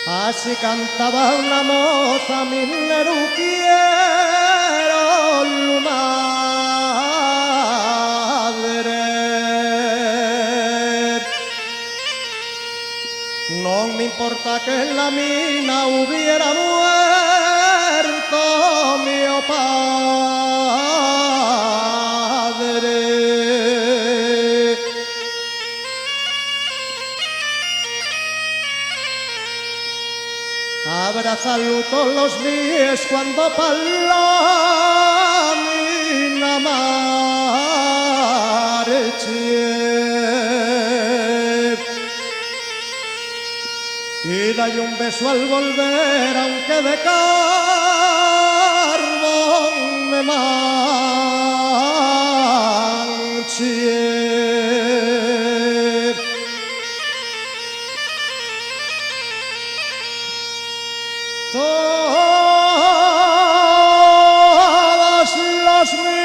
Así cantaba una moza, mi quiero madre. No me importa que en la mina hubiera muerto mi padre. Abrazarlo todos los días cuando parla mina marche. Y dale un beso al volver, aunque de carbón me manche. Todos los mineros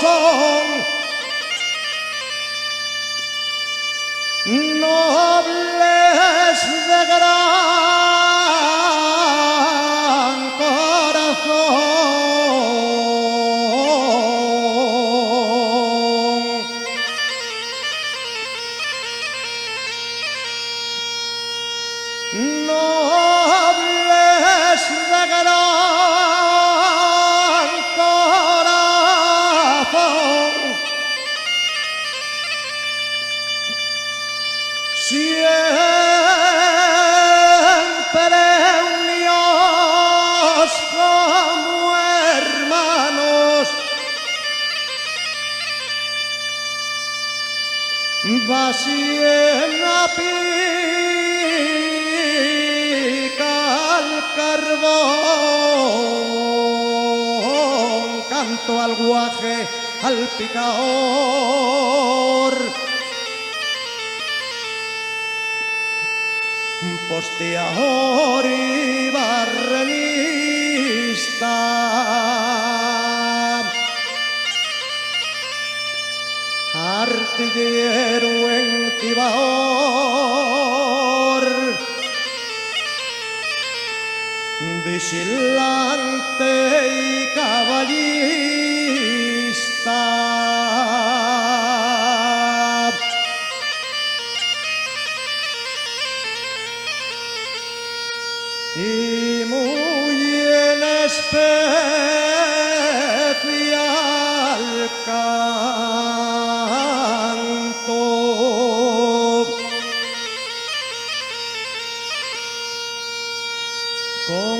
son nobles de gran corazón. Nobles de gran corazón, siempre unidos como hermanos, va siempre a carbón, canto al guaje, al picador, posteador y barrenista, artillero entibador, vigilante y caballista. Y muy en especial canto con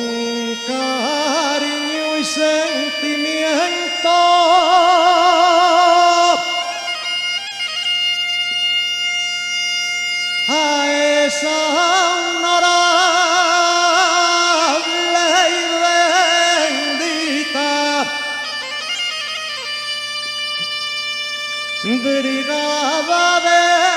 cariño y sentimiento a esa honorable y bendita brigada de